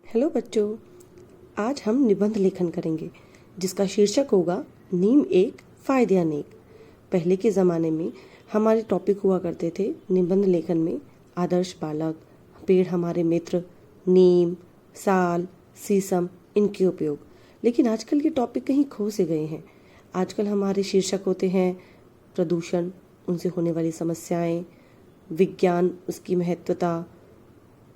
Hello बच्चों, आज हम निबंध लेखन करेंगे जिसका शीर्षक होगा नीम एक फायदे अनेक। पहले के ज़माने में हमारे टॉपिक हुआ करते थे निबंध लेखन में आदर्श बालक, पेड़ हमारे मित्र, नीम, साल, शीशम, इनके उपयोग। लेकिन आजकल के टॉपिक कहीं खो से गए हैं। आजकल हमारे शीर्षक होते हैं प्रदूषण, उनसे होने वाली समस्याएं, विज्ञान, उसकी महत्वता,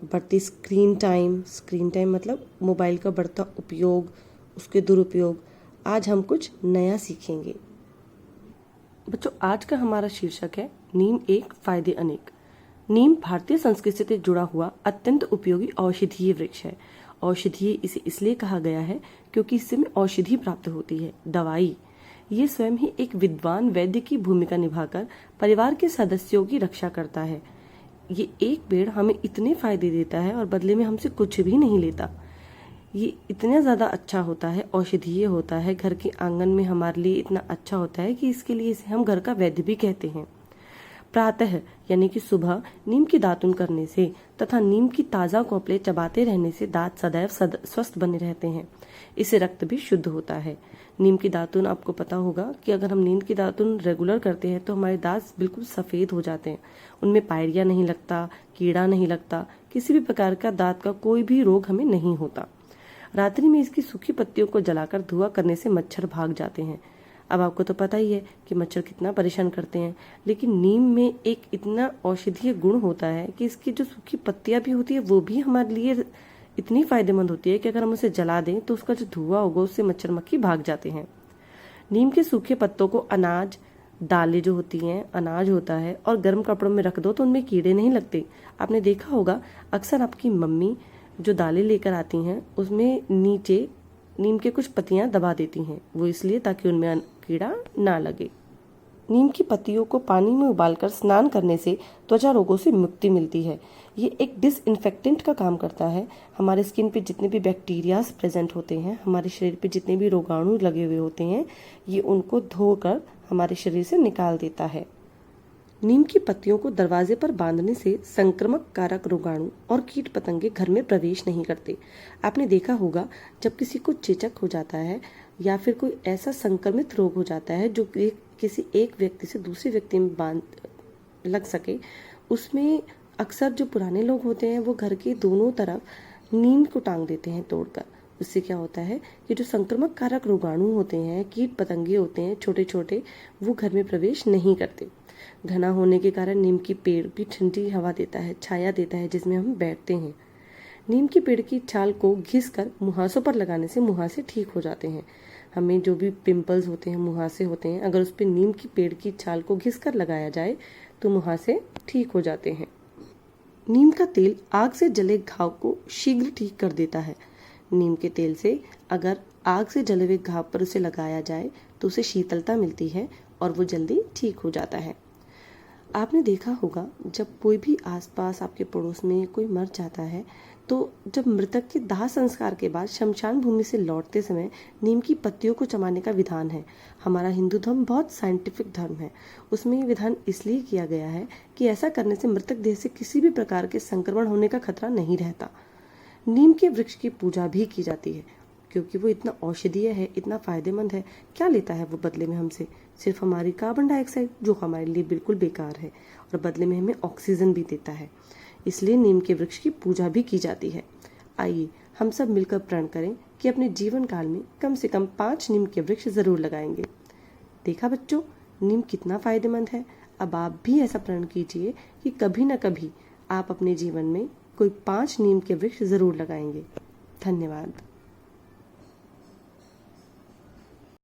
बढ़ती स्क्रीन टाइम मतलब मोबाइल का बढ़ता उपयोग, उसके दुरुपयोग। आज हम कुछ नया सीखेंगे। बच्चों, आज का हमारा शीर्षक है नीम एक फायदे अनेक। नीम भारतीय संस्कृति से जुड़ा हुआ अत्यंत उपयोगी औषधीय वृक्ष है। औषधीय इसे इसलिए कहा गया है क्योंकि इससे में औषधि प्राप्त होती है, दवाई। ये स्वयं ही एक विद्वान वैद्य की भूमिका निभाकर परिवार के सदस्यों की रक्षा करता है। ये एक पेड़ हमें इतने फायदे देता है और बदले में हमसे कुछ भी नहीं लेता। ये इतना ज़्यादा अच्छा होता है, औषधीय होता है, घर के आंगन में हमारे लिए इतना अच्छा होता है कि इसके लिए इसे हम घर का वैद्य भी कहते हैं। प्रातः यानी कि सुबह नीम की दातुन करने से तथा नीम की ताज़ा कोपले चबाते रहने से दांत सदैव स्वस्थ बने रहते हैं। इससे रक्त भी शुद्ध होता है। नीम की दातुन, आपको पता होगा कि अगर हम नीम की दातुन रेगुलर करते हैं तो हमारे दांत बिल्कुल सफ़ेद हो जाते हैं। उनमें पायरिया नहीं लगता, कीड़ा नहीं लगता, किसी भी प्रकार का दांत का कोई भी रोग हमें नहीं होता। रात्रि में इसकी सूखी पत्तियों को जलाकर धुआं करने से मच्छर भाग जाते हैं। अब आपको तो पता ही है कि मच्छर कितना परेशान करते हैं, लेकिन नीम में एक इतना औषधीय गुण होता है कि इसकी जो सूखी पत्तियां भी होती है वो भी हमारे लिए इतनी फायदेमंद होती है कि अगर हम उसे जला दें तो उसका जो धुआं होगा उससे मच्छर मक्खी भाग जाते हैं। नीम के सूखे पत्तों को अनाज, दालें जो होती हैं, अनाज होता है, और गर्म कपड़ों में रख दो तो उनमें कीड़े नहीं लगते। आपने देखा होगा अक्सर आपकी मम्मी जो दालें लेकर आती हैं उसमें नीचे नीम के कुछ पत्तियां दबा देती हैं, वो इसलिए ताकि उनमें कीड़ा ना लगे। नीम की पत्तियों को पानी में उबालकर स्नान करने से त्वचा रोगों से मुक्ति मिलती है। ये एक डिसइंफेक्टेंट का काम करता है। हमारे स्किन पे जितने भी बैक्टीरियाज प्रेजेंट होते हैं, हमारे शरीर पे जितने भी रोगाणु लगे हुए होते हैं, ये उनको धोकर हमारे शरीर से निकाल देता है। नीम की पत्तियों को दरवाजे पर बांधने से संक्रमक कारक रोगाणु और कीट पतंगे घर में प्रवेश नहीं करते। आपने देखा होगा जब किसी को चेचक हो जाता है या फिर कोई ऐसा संक्रमित रोग हो जाता है जो किसी एक व्यक्ति से दूसरे व्यक्ति में लग सके, उसमें अक्सर जो पुराने लोग होते हैं वो घर के दोनों तरफ नीम को टांग देते हैं तोड़कर। उससे क्या होता है कि जो संक्रमक कारक रोगाणु होते हैं, कीट पतंगे होते हैं छोटे छोटे, वो घर में प्रवेश नहीं करते। घना होने के कारण नीम की पेड़ भी ठंडी हवा देता है, छाया देता है जिसमें हम बैठते हैं। नीम की पेड़ की छाल को घिसकर मुहासों पर लगाने से मुहासे ठीक हो जाते हैं। हमें जो भी पिंपल्स होते हैं, मुहासे होते हैं, अगर उस पर नीम की पेड़ की छाल को घिसकर लगाया जाए तो मुहासे ठीक हो जाते हैं। नीम का तेल आग से जले घाव को शीघ्र ठीक कर देता है। नीम के तेल से अगर आग से जले हुए घाव पर उसे लगाया जाए तो उसे शीतलता मिलती है और वो जल्दी ठीक हो जाता है। आपने देखा होगा जब कोई भी आसपास आपके पड़ोस में कोई मर जाता है तो जब मृतक के दाह संस्कार के बाद शमशान भूमि से लौटते समय नीम की पत्तियों को चबाने का विधान है। हमारा हिंदू धर्म बहुत साइंटिफिक धर्म है। उसमें ये विधान इसलिए किया गया है कि ऐसा करने से मृतक देह से किसी भी प्रकार के संक्रमण होने का खतरा नहीं रहता। नीम के वृक्ष की पूजा भी की जाती है क्योंकि वो इतना औषधीय है, इतना फायदेमंद है। क्या लेता है वो बदले में हमसे? सिर्फ हमारी कार्बन डाइऑक्साइड, जो हमारे लिए बिल्कुल बेकार है, और बदले में हमें ऑक्सीजन भी देता है। इसलिए नीम के वृक्ष की पूजा भी की जाती है। आइए हम सब मिलकर प्रण करें कि अपने जीवन काल में कम से कम 5 नीम के वृक्ष जरूर लगाएंगे। देखा बच्चों, नीम कितना फायदेमंद है। अब आप भी ऐसा प्रण कीजिए कि कभी न कभी आप अपने जीवन में कोई 5 नीम के वृक्ष जरूर लगाएंगे। धन्यवाद।